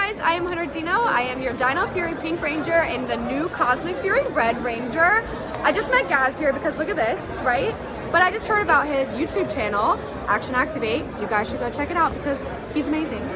guys, I am Hunter Dino. I am your Dino Fury Pink Ranger and the new Cosmic Fury Red Ranger. I just met Gaz here because look at this, right? But I just heard about his YouTube channel, Action Activate. You guys should go check it out because he's amazing.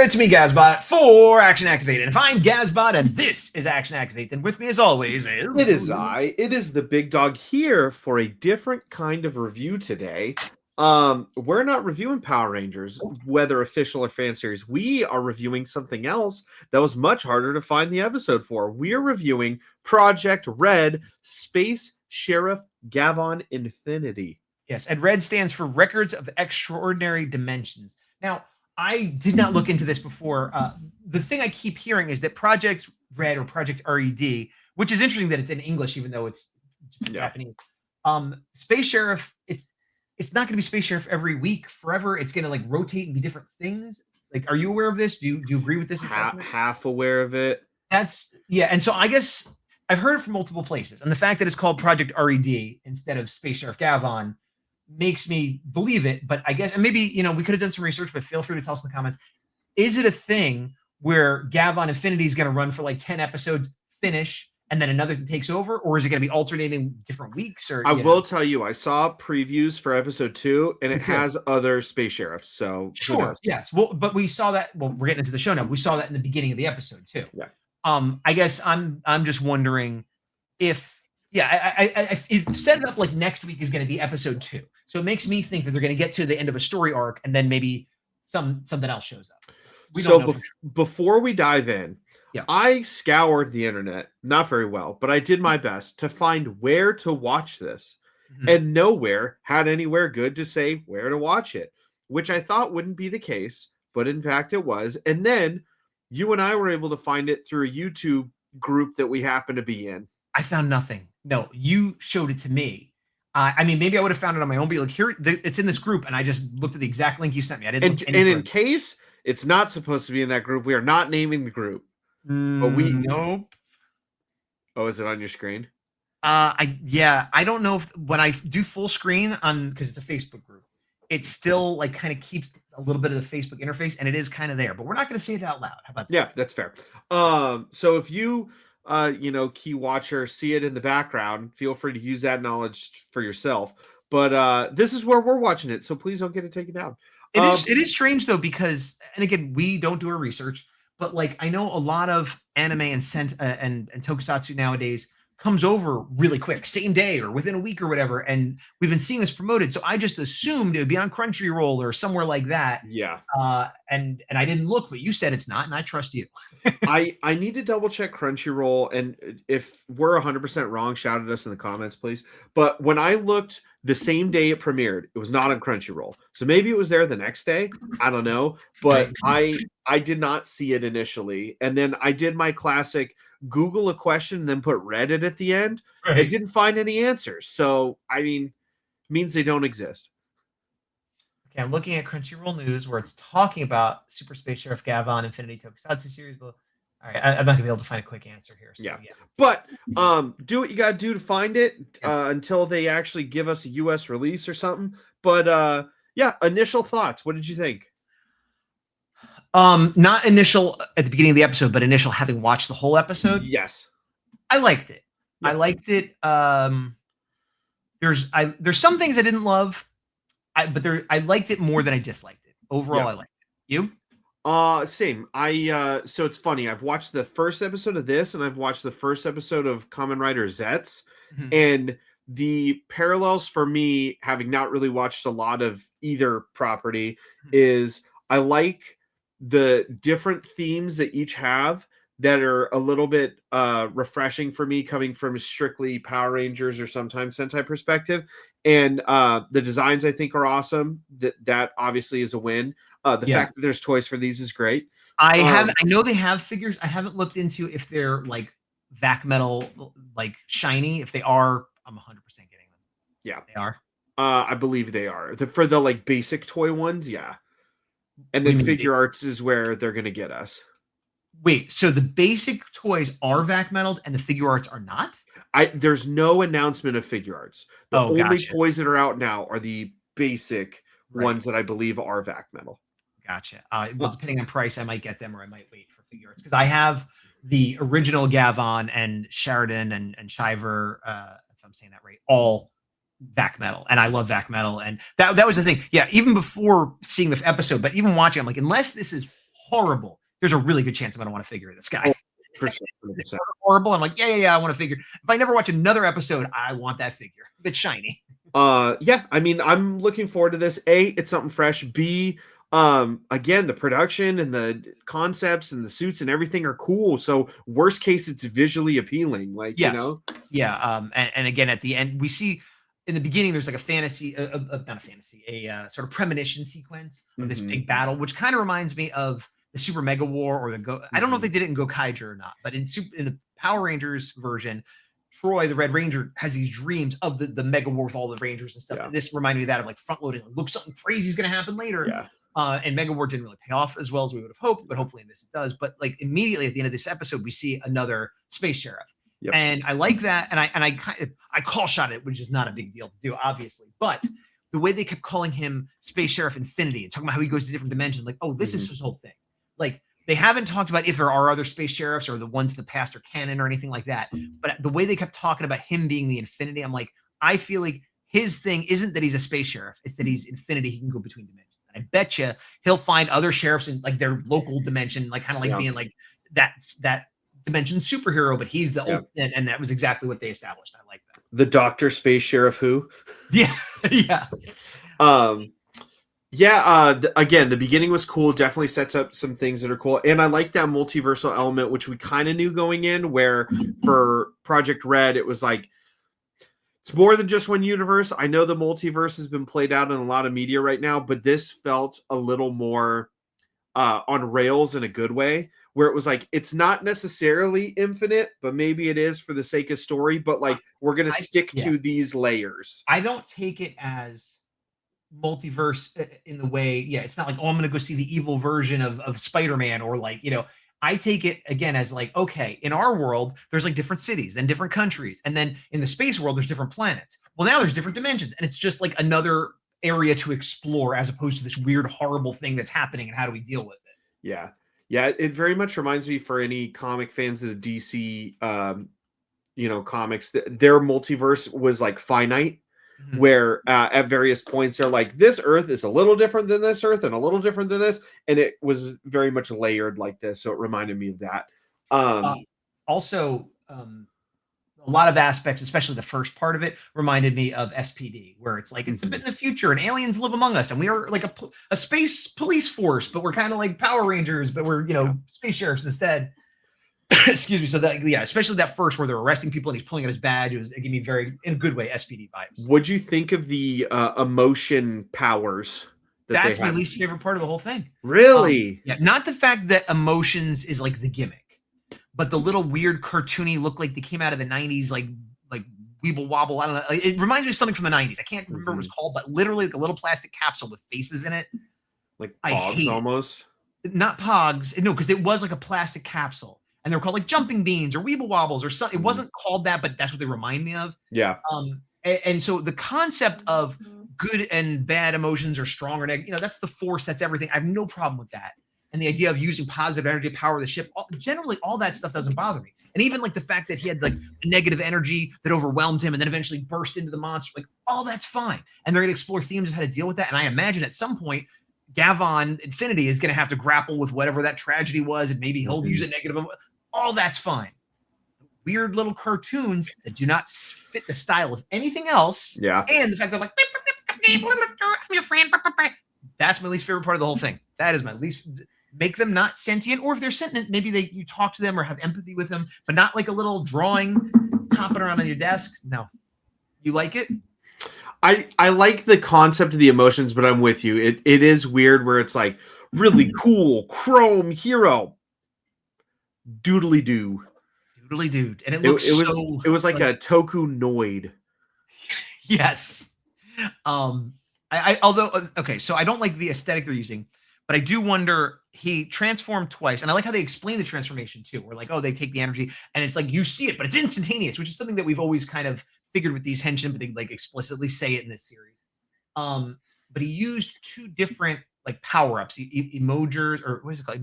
It's me, Gazbot, for Action Activated. If I'm Gazbot and this is Action Activated, then with me as always is... It is the big dog here for a different kind of review today. We're not reviewing Power Rangers, whether official or fan series. We are reviewing something else that was much harder to find the episode for. We are reviewing Project Red Space Sheriff Gavon Infinity. Yes, and Red stands for Records of Extraordinary Dimensions. Now, I did not look into this before. The thing I keep hearing is that Project Red or Project RED, which is interesting that it's in English, even though it's Japanese. Space Sheriff, it's not going to be Space Sheriff every week forever. It's going to like rotate and be different things. Like, are you aware of this? Do you agree with this assessment? Half aware of it. And so I guess I've heard it from multiple places. And the fact that it's called Project RED instead of Space Sheriff Gavon makes me believe it, but I guess, and maybe, we could have done some research, but feel free to tell us in the comments. Is it a thing where Gavon Infinity is going to run for like 10 episodes, finish, and then another takes over? Or is it going to be alternating different weeks? Or I will tell you, I saw previews for episode 2 and it has other space sheriffs. So sure. Yes. Well, but we saw that. Well, we're getting into the show now. We saw that in the beginning of the episode too. Yeah. I guess I'm just wondering if, I set it up like next week is going to be episode 2. So it makes me think that they're going to get to the end of a story arc and then maybe something else shows up. Before we dive in, I scoured the internet, not very well, but I did my best to find where to watch this. Mm-hmm. And nowhere had anywhere good to say where to watch it, which I thought wouldn't be the case, but in fact it was. And then you and I were able to find it through a YouTube group that we happen to be in. I found nothing. No, you showed it to me. I mean, maybe I would have found it on my own, but like here, it's in this group, and I just looked at the exact link you sent me. I didn't. And in case it's not supposed to be in that group, we are not naming the group. But nope. Oh, is it on your screen? I don't know if when I do full screen on, because it's a Facebook group, it still like kind of keeps a little bit of the Facebook interface, and it is kind of there. But we're not going to say it out loud. How about that? Yeah, that's fair. So if you key watcher, see it in the background, feel free to use that knowledge for yourself. But this is where we're watching it, so please don't get it taken down. It is strange though, because, and again, we don't do our research, but like I know a lot of anime and tokusatsu nowadays comes over really quick, same day or within a week or whatever, and we've been seeing this promoted. So I just assumed it would be on Crunchyroll or somewhere like that. Yeah. And I didn't look, but you said it's not, and I trust you. I need to double check Crunchyroll, and if we're 100% wrong, shout at us in the comments, please. But when I looked the same day it premiered, it was not on Crunchyroll. So maybe it was there the next day. I don't know, but I did not see it initially, and then I did my classic Google a question and then put Reddit at the end. Right. I didn't find any answers. So, I mean, it means they don't exist. Okay, I'm looking at Crunchyroll News where it's talking about Super Space Sheriff Gavon Infinity Tokusatsu series. But all right, I'm not going to be able to find a quick answer here. So, yeah. But do what you got to do to find it until they actually give us a U.S. release or something. But, initial thoughts. What did you think? Not initial at the beginning of the episode, but initial having watched the whole episode. Yes. I liked it. Yeah. I liked it. There's some things I didn't love, but I liked it more than I disliked it. Overall, I liked it. You? Same. So it's funny. I've watched the first episode of this, and I've watched the first episode of Kamen Rider Zets, and the parallels for me, having not really watched a lot of either property, is I like the different themes that each have that are a little bit refreshing for me, coming from strictly Power Rangers or sometimes Sentai perspective. And the designs I think are awesome. That obviously is a win. The Yeah. fact that there's toys for these is great. I know they have figures. I haven't looked into if they're like vac metal, like shiny. If they are, I'm 100% getting them. Yeah, they are. I believe they are. For the like basic toy ones, yeah. And What do then you mean figure arts is where they're gonna get us. Wait, so the basic toys are vac metaled and the figure arts are not? There's no announcement of figure arts. The Oh, only gotcha. toys that are out now are the basic Right. ones that I believe are vac metal. Gotcha. Well, depending on price, I might get them or I might wait for figure arts because I have the original Gavon and Sheridan and Shiver, if I'm saying that right, all vac metal, and I love vac metal, and that was the thing. Yeah, even before seeing the episode, but even watching, I'm like, unless this is horrible, there's a really good chance I'm gonna want to figure this guy. Oh, for sure. It's horrible. I'm like, yeah, I want to figure. If I never watch another episode, I want that figure. It's shiny. Yeah, I mean, I'm looking forward to this. A, it's something fresh. B, again, the production and the concepts and the suits and everything are cool. So worst case, it's visually appealing. Like, Yes. you know, yeah. And again, at the end, we see in the beginning there's like a fantasy, not a fantasy, a sort of premonition sequence of this big battle, which kind of reminds me of the Super Mega War or the Go. I don't know if they did it in Gokaiger or not, but in the Power Rangers version, Troy, the Red Ranger, has these dreams of the Mega War with all the Rangers and stuff. Yeah. And this reminded me of that of like front loading. Like, look, something crazy is going to happen later. Yeah. And Mega War didn't really pay off as well as we would have hoped, but hopefully in this it does. But like immediately at the end of this episode, we see another space sheriff. Yep. And I like that. And I call shot it, which is not a big deal to do, obviously. But the way they kept calling him Space Sheriff Infinity and talking about how he goes to different dimensions, like, oh, this is his whole thing. Like, they haven't talked about if there are other space sheriffs or the ones in the past are canon or anything like that. But the way they kept talking about him being the Infinity, I'm like, I feel like his thing isn't that he's a space sheriff. It's that he's Infinity. He can go between dimensions. And I bet you he'll find other sheriffs in like their local dimension, like kind of like being like that dimension superhero, but he's the old, and that was exactly what they established. I like that. The Dr. Space Sheriff who? Yeah. Yeah. Again, the beginning was cool. Definitely sets up some things that are cool. And I like that multiversal element, which we kind of knew going in, where for Project Red, it was like, it's more than just one universe. I know the multiverse has been played out in a lot of media right now, but this felt a little more on rails in a good way, where it was like, it's not necessarily infinite, but maybe it is for the sake of story, but like, we're going to stick to these layers. I don't take it as multiverse in the way, it's not like, oh, I'm gonna go see the evil version of Spider-Man, or like, I take it again as like, okay, in our world there's like different cities, then different countries, and then in the space world there's different planets. Well, now there's different dimensions, and it's just like another area to explore, as opposed to this weird horrible thing that's happening, and how do we deal with it. It very much reminds me, for any comic fans of the DC comics, their multiverse was like finite. Where at various points they're like, this Earth is a little different than this Earth and a little different than this, and it was very much layered like this, so it reminded me of that. Also, a lot of aspects, especially the first part of it, reminded me of SPD, where it's like, it's a bit in the future and aliens live among us, and we are like a space police force, but we're kind of like Power Rangers, but we're space sheriffs instead. Excuse me. So that, especially that first where they're arresting people and he's pulling out his badge, it gave me very, in a good way, SPD vibes. What'd you think of the emotion powers? That's my least favorite part of the whole thing. Really? Not the fact that emotions is like the gimmick, but the little weird cartoony look like they came out of the 90s, like Weeble Wobble. I don't know. It reminds me of something from the 90s. I can't remember what it's called, but literally like a little plastic capsule with faces in it. Like Pogs almost? Not Pogs. No, because it was like a plastic capsule. And they were called like jumping beans or Weeble Wobbles or something. It wasn't called that, but that's what they remind me of. Yeah. And so the concept of good and bad emotions or strong or negative, that's the force, that's everything. I have no problem with that. And the idea of using positive energy to power the ship, generally all that stuff doesn't bother me. And even like the fact that he had like the negative energy that overwhelmed him and then eventually burst into the monster, like all that's fine. And they're going to explore themes of how to deal with that. And I imagine at some point, Gavon Infinity is going to have to grapple with whatever that tragedy was, and maybe he'll use a negative. All that's fine. Weird little cartoons that do not fit the style of anything else. Yeah. And the fact that like, I'm your friend. That's my least favorite part of the whole thing. That is my least. make them not sentient, or if they're sentient, maybe you talk to them or have empathy with them, but not like a little drawing hopping around on your desk. No. You like it? I like the concept of the emotions, but I'm with you. It is weird where it's like really cool chrome hero doodly doo. Doodly dude. And it looks it was like a Toku Noid. Yes. I although okay, so I don't like the aesthetic they're using, but I do wonder, he transformed twice, and I like how they explain the transformation too. We're like, oh, they take the energy, and it's like you see it, but it's instantaneous, which is something that we've always kind of figured with these henshin, but they like explicitly say it in this series. But he used two different like power-ups, emojers, or what is it called?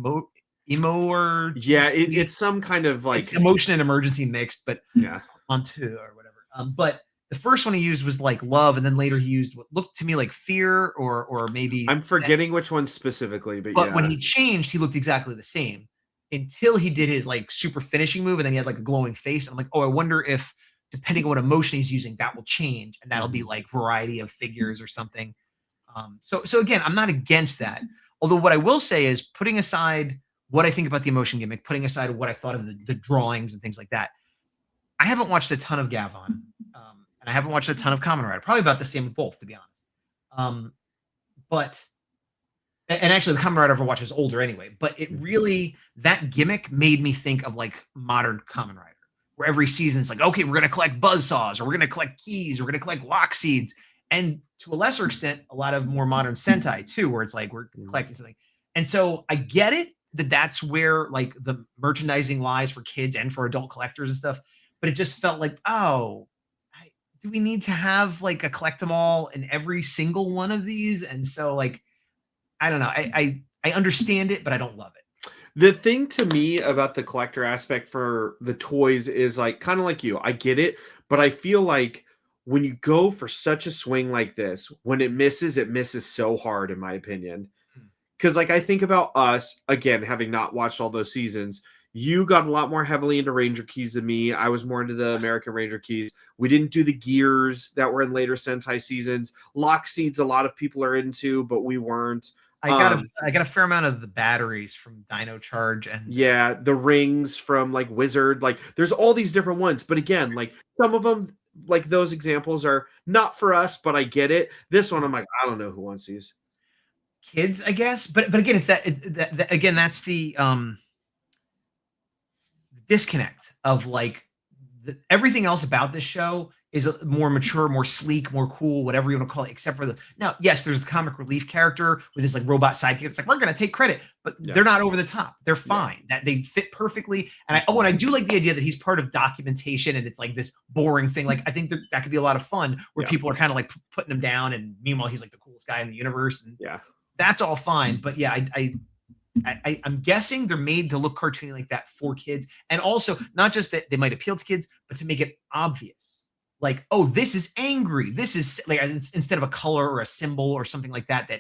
Or yeah, it's some kind of like it's emotion and emergency mixed, but yeah, onto or whatever. But the first one he used was like love, and then later he used what looked to me like fear, or maybe I'm forgetting which one specifically, but yeah. When he changed, he looked exactly the same until he did his like super finishing move, and then he had like a glowing face. And I'm like, oh, I wonder if depending on what emotion he's using, that will change, and that'll be like variety of figures or something. So again, I'm not against that. Although what I will say is, putting aside what I think about the emotion gimmick, putting aside what I thought of the drawings and things like that, I haven't watched a ton of Gavon, and I haven't watched a ton of Kamen Rider. Probably about the same with both, to be honest. But actually, the Kamen Rider I've watched is older anyway. But it really, that gimmick made me think of like modern Kamen Rider, where every season's like, okay, we're gonna collect buzzsaws, or we're gonna collect keys, or we're gonna collect lock seeds, and to a lesser extent, a lot of more modern Sentai too, where it's like we're collecting something. And so I get it that that's where like the merchandising lies for kids and for adult collectors and stuff. But it just felt like, oh, do we need to have like a collect them all in every single one of these? And so like, I don't know. I understand it, but I don't love it. The thing to me about the collector aspect for the toys is like kind of like you. I get it, but I feel like when you go for such a swing like this, when it misses so hard, in my opinion. Because like I think about us, again, having not watched all those seasons, you got a lot more heavily into Ranger keys than me. I was more into the American Ranger keys. We didn't do the gears that were in later Sentai seasons. Lock seeds, a lot of people are into, but we weren't. I got a fair amount of the batteries from Dino Charge, and yeah, the rings from like Wizard. Like there's all these different ones, but again, like some of them, like those examples are not for us, but I get it. This one, I'm like, I don't know who wants these. Kids, I guess, but again, it's that again, that's the disconnect of like everything else about this show is more mature, more sleek, more cool, whatever you want to call it, except for now, yes, there's the comic relief character with this like robot sidekick. It's like, we're going to take credit, but they're not over the top. They're fine. That they fit perfectly. And I do like the idea that he's part of documentation, and it's like this boring thing. Like, I think that could be a lot of fun where people are kind of like putting him down, and meanwhile, he's like the coolest guy in the universe. And that's all fine. But yeah, I'm guessing they're made to look cartoony like that for kids. And also not just that they might appeal to kids, but to make it obvious. Like, oh, this is angry. This is like, instead of a color or a symbol or something like that,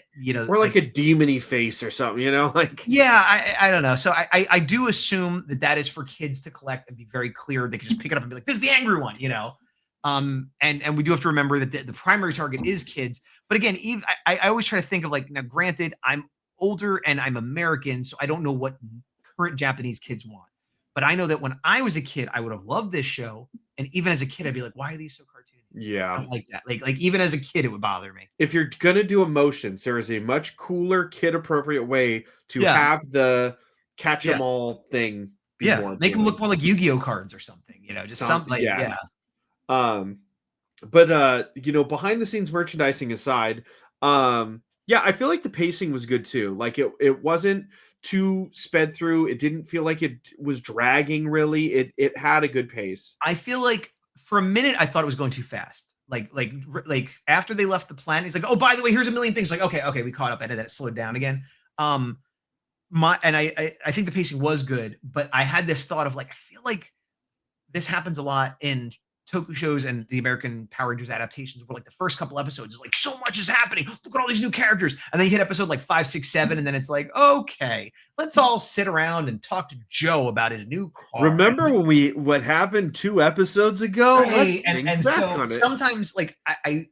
or like a demony face or something, like, yeah, I don't know. So I do assume that is for kids to collect and be very clear. They can just pick it up and be like, this is the angry one, and we do have to remember that the primary target is kids. But again, I always try to think of like, now granted, I'm older and I'm American, so I don't know what current Japanese kids want. But I know that when I was a kid, I would have loved this show. And even as a kid, I'd be like, why are these so cartoony? Yeah. I don't like that. Like even as a kid, it would bother me. If you're going to do emotions, there is a much cooler, kid-appropriate way to have the catch-em-all thing be more make them look more like Yu-Gi-Oh cards or something, just something like, But, behind the scenes merchandising aside, I feel like the pacing was good too. Like it wasn't too sped through. It didn't feel like it was dragging really. It had a good pace. I feel like for a minute I thought it was going too fast. Like after they left the planet, it's like, oh, by the way, here's a million things. Like, okay, we caught up, and then it slowed down again. I think the pacing was good, but I had this thought of like, I feel like this happens a lot in Toku shows and the American Power Rangers adaptations, where like the first couple episodes is like, so much is happening. Look at all these new characters. And then you hit episode like 5, 6, 7. And then it's like, okay, let's all sit around and talk to Joe about his new car. Remember what happened 2 episodes ago? Right. And so sometimes like I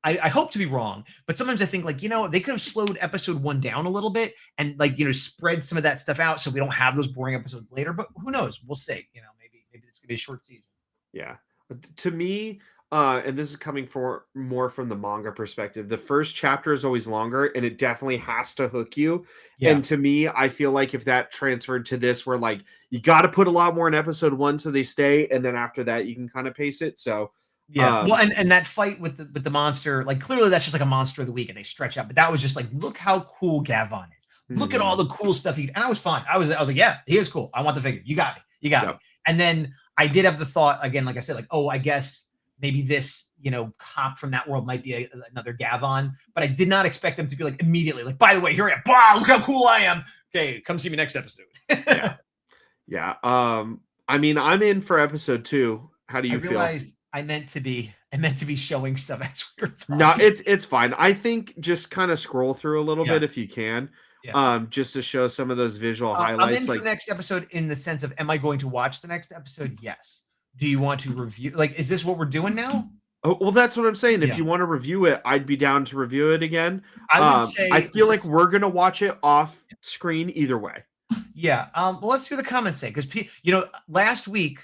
I hope to be wrong, but sometimes I think like, they could have slowed episode 1 down a little bit and like, spread some of that stuff out so we don't have those boring episodes later. But who knows? We'll see. Maybe it's gonna be a short season. Yeah. To me, and this is coming for more from the manga perspective, the first chapter is always longer and it definitely has to hook you. Yeah. And to me, I feel like if that transferred to this, where like you got to put a lot more in episode 1 so they stay, and then after that you can kind of pace it. So yeah, well, and that fight with the monster, like clearly that's just like a monster of the week, and they stretch out. But that was just like, look how cool Gavon is. Look at all the cool stuff and I was fine. I was like, yeah, he is cool. I want the figure. You got me. You got me. And then I did have the thought again, like I said, like, oh, I guess maybe this, cop from that world might be another Gavon, but I did not expect them to be like immediately like, by the way, here I am. Wow, look how cool I am. Okay, come see me next episode. Yeah. I mean, I'm in for episode 2. How do you feel? I meant to be showing stuff as we were talking. No, it's fine. I think just kind of scroll through a little bit if you can. Yeah. Just to show some of those visual highlights. I'm in for next episode in the sense of, am I going to watch the next episode? Yes. Do you want to review? Like, is this what we're doing now? Oh, well, that's what I'm saying. If you want to review it, I'd be down to review it again. I would say I feel like we're gonna watch it off screen either way. Yeah. Well, let's see what the comments say, because last week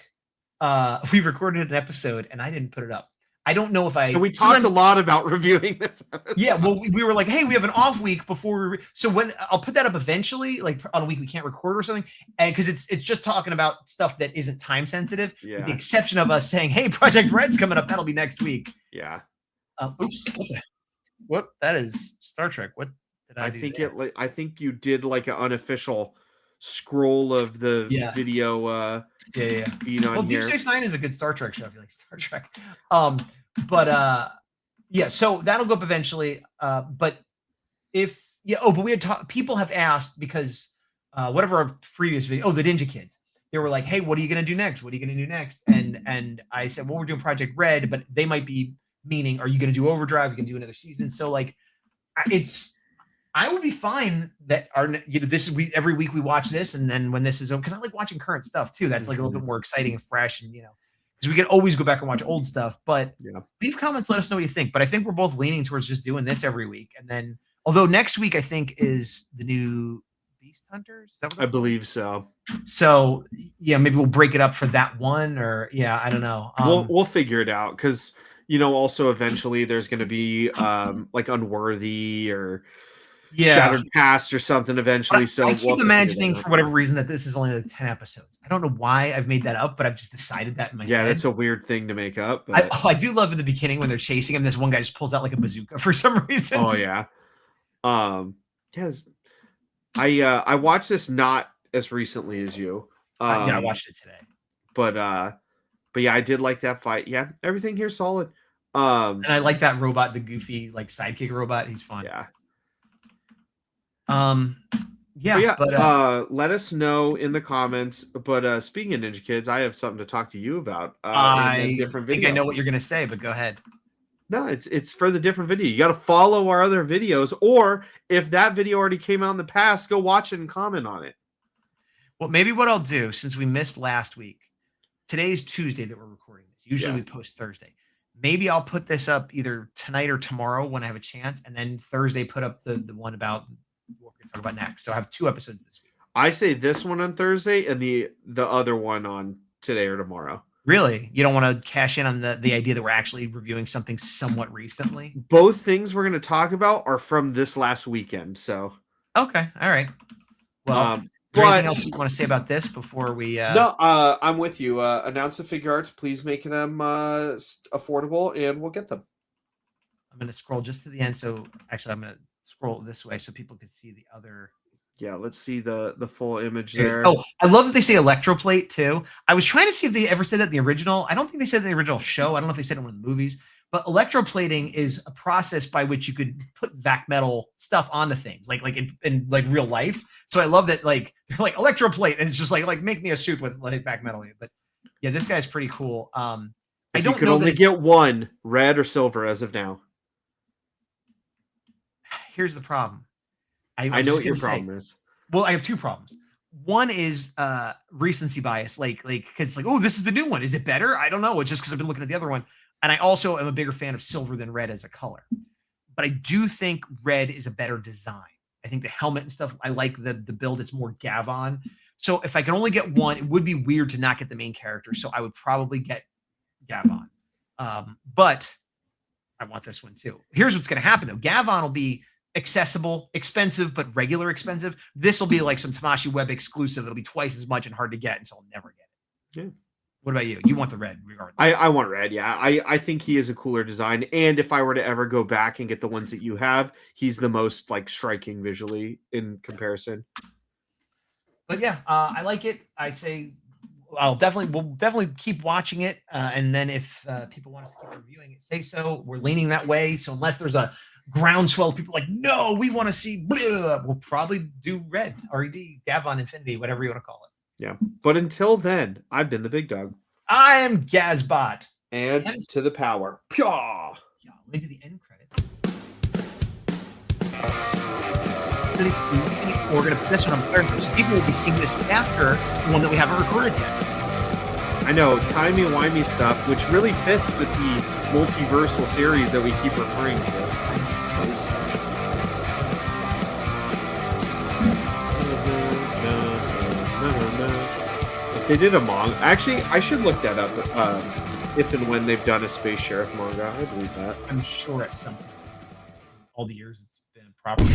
we recorded an episode and I didn't put it up. I don't know if So we talked a lot about reviewing this episode. Yeah, well, we were like, hey, we have an off week before so when I'll put that up eventually, like on a week we can't record or something, and because it's just talking about stuff that isn't time sensitive, with the exception of us saying, hey, Project Red's coming up, that'll be next week. Yeah. Oops. What? That is Star Trek. What did I do? I think you did like an unofficial scroll of the video. Well, Deep Space Nine is a good Star Trek show if you like Star Trek. So that'll go up eventually. But we had people have asked, because whatever our previous video, the Ninja Kids, they were like, hey, what are you gonna do next? What are you gonna do next? And I said, well, we're doing Project Red, but they might be meaning, are you gonna do Overdrive? You can do another season. So like, I would be fine that this is every week we watch this, and then when this is over, because I like watching current stuff too. That's like a little bit more exciting and fresh, and because we can always go back and watch old stuff. But leave comments, let us know what you think. But I think we're both leaning towards just doing this every week, and then although next week I think is the new Beast Hunters. Is that what I believe so. So maybe we'll break it up for that one, or I don't know. We'll figure it out, because also eventually there's going to be like Unworthy or Shattered Past or something eventually. So I keep imagining for whatever reason that this is only like 10 episodes. I don't know why I've made that up, but I've just decided that in my head. Yeah, that's a weird thing to make up. But I do love in the beginning when they're chasing him, this one guy just pulls out like a bazooka for some reason. Oh yeah. Yes. I watched this not as recently as you. I watched it today. But yeah, I did like that fight. Yeah, everything here's solid. And I like that robot, the goofy like sidekick robot. He's fun. Yeah. But let us know in the comments. But speaking of Ninja Kids, I have something to talk to you about. I think I know what you're gonna say, but go ahead. No, it's for the different video. You got to follow our other videos, or if that video already came out in the past, go watch it and comment on it. Well, maybe what I'll do, since we missed last week, today's Tuesday that we're recording this. Usually we post Thursday. Maybe I'll put this up either tonight or tomorrow when I have a chance, and then Thursday put up the one about what we're going to talk about next. So I have 2 episodes this week. I say this one on Thursday and the other one on today or tomorrow. Really? You don't want to cash in on the idea that we're actually reviewing something somewhat recently? Both things we're going to talk about are from this last weekend. So okay, all right. Well, is there anything else you want to say about this before we? No, I'm with you. Announce the figure arts. Please make them affordable, and we'll get them. I'm going to scroll just to the end. So actually, I'm going to scroll this way so people can see the other. Yeah, let's see the full image there. Oh, I love that they say electroplate too. I was trying to see if they ever said that in the original. I don't think they said it in the original show. I don't know if they said it in one of the movies. But electroplating is a process by which you could put vac metal stuff onto things, like in like real life. So I love that, like they're like electroplate, and it's just like make me a suit with like vac metal. But yeah, this guy's pretty cool. I don't know. You could only get one, red or silver, as of now. Here's the problem. I know what your problem is. Well, I have 2 problems. One is recency bias, like because like, oh, this is the new one. Is it better? I don't know. It's just because I've been looking at the other one. And I also am a bigger fan of silver than red as a color. But I do think red is a better design. I think the helmet and stuff, I like the build. It's more Gavon. So if I can only get one, it would be weird to not get the main character. So I would probably get Gavon. But I want this one too. Here's what's going to happen though. Gavon will be accessible, expensive, but regular expensive. This will be like some Tamashii Web exclusive. It'll be twice as much and hard to get, and so I'll never get it. Yeah. What about you? You want the red regardless. I want red, yeah. I think he is a cooler design. And if I were to ever go back and get the ones that you have, he's the most like striking visually in comparison. But yeah, I like it. I say we'll definitely keep watching it. And then if people want us to keep reviewing it, say so. We're leaning that way. So unless there's a groundswell of people like, no, we want to see blah, we'll probably do red, RED, Gavon Infinity, whatever you want to call it. Yeah. But until then, I've been the big dog. I am Gazbot. And to the power. Pyaw! Yeah, let me do the end credit. We're going to put this one on Thursday, so people will be seeing this after the one that we haven't recorded yet. I know, timey-wimey stuff, which really fits with the multiversal series that we keep referring to. If they did a manga, actually, I should look that up. If and when they've done a Space Sheriff manga, I believe that. I'm sure at some point, all the years it's been properly.